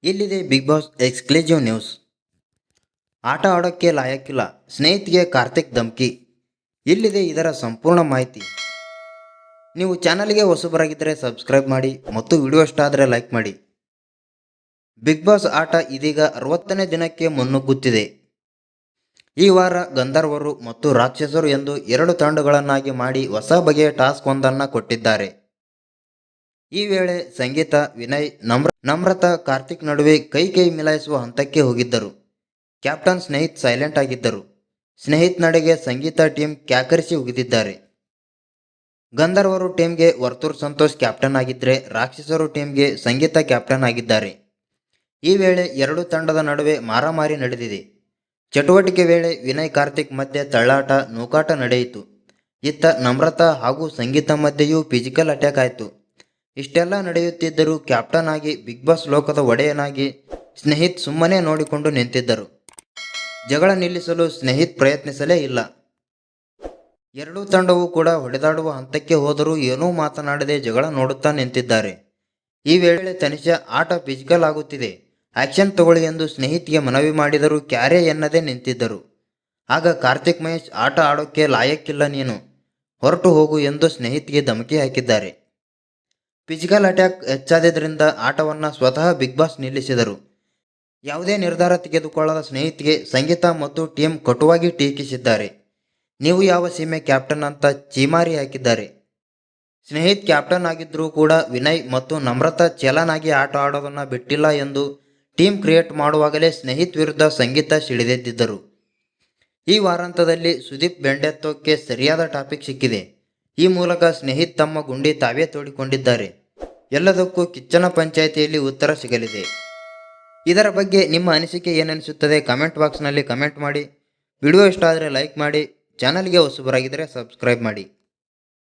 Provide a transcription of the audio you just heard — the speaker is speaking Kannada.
ಇಲ್ಲಿದೆ ಬಿಗ್ ಬಾಸ್ ಎಕ್ಸ್ಕ್ಲೂಸಿವ್ ನ್ಯೂಸ್. ಆಟ ಆಡೋಕ್ಕೆ ಲಾಯಕ್ಕಿಲ್ಲ, ಸ್ನೇಹಿತಿಗೆ ಕಾರ್ತಿಕ್ ಧಮ್ಕಿ. ಇಲ್ಲಿದೆ ಇದರ ಸಂಪೂರ್ಣ ಮಾಹಿತಿ. ನೀವು ಚಾನಲ್ಗೆ ಹೊಸಬರಾಗಿದ್ದರೆ ಸಬ್ಸ್ಕ್ರೈಬ್ ಮಾಡಿ ಮತ್ತು ವಿಡಿಯೋ ಇಷ್ಟ ಆದರೆ ಲೈಕ್ ಮಾಡಿ. ಬಿಗ್ ಬಾಸ್ ಆಟ ಇದೀಗ 60ನೇ ದಿನಕ್ಕೆ ಮುನ್ನುಗ್ಗುತ್ತಿದೆ. ಈ ವಾರ ಗಂಧರ್ವರು ಮತ್ತು ರಾಕ್ಷಸರು ಎಂದು 2 ತಂಡಗಳನ್ನಾಗಿ ಮಾಡಿ ಹೊಸ ಬಗೆಯ ಟಾಸ್ಕ್ ಒಂದನ್ನು ಕೊಟ್ಟಿದ್ದಾರೆ. ಈ ವೇಳೆ ಸಂಗೀತ, ವಿನಯ್, ನಮ್ರತಾ, ಕಾರ್ತಿಕ್ ನಡುವೆ ಕೈ ಮಿಲಾಯಿಸುವ ಹಂತಕ್ಕೆ ಹೋಗಿದ್ದರು. ಕ್ಯಾಪ್ಟನ್ ಸ್ನೇಹಿತ್ ಸೈಲೆಂಟ್ ಆಗಿದ್ದರು. ಸ್ನೇಹಿತ್ ನಡೆಗೆ ಸಂಗೀತ ಟೀಮ್ ಕ್ಯಾಕರಿಸಿ ಉಗಿದಿದ್ದಾರೆ. ಗಂಧರ್ವರು ಟೀಮ್ಗೆ ವರ್ತೂರ್ ಸಂತೋಷ್ ಕ್ಯಾಪ್ಟನ್ ಆಗಿದ್ದರೆ ರಾಕ್ಷಸರು ಟೀಮ್ಗೆ ಸಂಗೀತ ಕ್ಯಾಪ್ಟನ್ ಆಗಿದ್ದಾರೆ. ಈ ವೇಳೆ 2 ತಂಡದ ನಡುವೆ ಮಾರಾಮಾರಿ ನಡೆದಿದೆ. ಚಟುವಟಿಕೆ ವೇಳೆ ವಿನಯ್ ಕಾರ್ತಿಕ್ ಮಧ್ಯೆ ತಳ್ಳಾಟ, ನೂಕಾಟ ನಡೆಯಿತು. ಇತ್ತ ನಮ್ರತಾ ಹಾಗೂ ಸಂಗೀತ ಮಧ್ಯೆಯೂ ಫಿಸಿಕಲ್ ಅಟ್ಯಾಕ್ ಆಯಿತು. ಇಷ್ಟೆಲ್ಲ ನಡೆಯುತ್ತಿದ್ದರೂ ಕ್ಯಾಪ್ಟನ್ ಆಗಿ ಬಿಗ್ ಬಾಸ್ ಲೋಕದ ಒಡೆಯನಾಗಿ ಸ್ನೇಹಿತ್ ಸುಮ್ಮನೆ ನೋಡಿಕೊಂಡು ನಿಂತಿದ್ದರು. ಜಗಳ ನಿಲ್ಲಿಸಲು ಸ್ನೇಹಿತ್ ಪ್ರಯತ್ನಿಸಲೇ ಇಲ್ಲ. 2 ತಂಡವೂ ಕೂಡ ಹೊಡೆದಾಡುವ ಹಂತಕ್ಕೆ ಹೋದರೂ ಏನೂ ಮಾತನಾಡದೆ ಜಗಳ ನೋಡುತ್ತಾ ನಿಂತಿದ್ದಾರೆ. ಈ ವೇಳೆ ತನಿಷಾ ಆಟ ಫಿಸಿಕಲ್ ಆಗುತ್ತಿದೆ, ಆಕ್ಷನ್ ತಗೊಳ್ಳಿ ಎಂದು ಸ್ನೇಹಿತ್ಗೆ ಮನವಿ ಮಾಡಿದರೂ ಕ್ಯಾರೆ ಎನ್ನದೇ ನಿಂತಿದ್ದರು. ಆಗ ಕಾರ್ತಿಕ್ ಮಹೇಶ್ ಆಟ ಆಡೋಕ್ಕೆ ಲಾಯಕ್ಕಿಲ್ಲ, ನೀನು ಹೊರಟು ಹೋಗು ಎಂದು ಸ್ನೇಹಿತ್ಗೆ ಧಮಕಿ ಹಾಕಿದ್ದಾರೆ. ಫಿಸಿಕಲ್ ಅಟ್ಯಾಕ್ ಹೆಚ್ಚಾದ್ದರಿಂದ ಆಟವನ್ನು ಸ್ವತಃ ಬಿಗ್ ಬಾಸ್ ನಿಲ್ಲಿಸಿದರು. ಯಾವುದೇ ನಿರ್ಧಾರ ತೆಗೆದುಕೊಳ್ಳದ ಸ್ನೇಹಿತ್ಗೆ ಸಂಗೀತ ಮತ್ತು ಟೀಮ್ ಕಟುವಾಗಿ ಟೀಕಿಸಿದ್ದಾರೆ. ನೀವು ಯಾವ ಸೀಮೆ ಕ್ಯಾಪ್ಟನ್ ಅಂತ ಚೀಮಾರಿ ಹಾಕಿದ್ದಾರೆ. ಸ್ನೇಹಿತ್ ಕ್ಯಾಪ್ಟನ್ ಆಗಿದ್ದರೂ ಕೂಡ ವಿನಯ್ ಮತ್ತು ನಮ್ರತಾ ಚಲನ್ ಆಗಿ ಆಟ ಆಡೋದನ್ನು ಬಿಟ್ಟಿಲ್ಲ ಎಂದು ಟೀಮ್ ಕ್ರಿಯೇಟ್ ಮಾಡುವಾಗಲೇ ಸ್ನೇಹಿತ್ ವಿರುದ್ಧ ಸಂಗೀತ ಸಿಡಿದೆದ್ದಿದ್ದರು. ಈ ವಾರಾಂತದಲ್ಲಿ ಸುದೀಪ್ ಬೆಂಡೆತ್ತೋಕ್ಕೆ ಸರಿಯಾದ ಟಾಪಿಕ್ ಸಿಕ್ಕಿದೆ. ಈ ಮೂಲಕ ಸ್ನೇಹಿತ್ ತಮ್ಮ ಗುಂಡಿ ತಾವೇ ತೋಡಿಕೊಂಡಿದ್ದಾರೆ. ಎಲ್ಲದಕ್ಕೂ ಕಿಚ್ಚನ ಪಂಚಾಯಿತಿಯಲ್ಲಿ ಉತ್ತರ ಸಿಗಲಿದೆ. ಇದರ ಬಗ್ಗೆ ನಿಮ್ಮ ಅನಿಸಿಕೆ ಏನೆನಿಸುತ್ತದೆ ಕಮೆಂಟ್ ಬಾಕ್ಸ್ನಲ್ಲಿ ಕಮೆಂಟ್ ಮಾಡಿ. ವಿಡಿಯೋ ಇಷ್ಟ ಆದರೆ ಲೈಕ್ ಮಾಡಿ. ಚಾನಲ್ಗೆ ಹೊಸಬರಾಗಿದ್ದರೆ ಸಬ್ಸ್ಕ್ರೈಬ್ ಮಾಡಿ.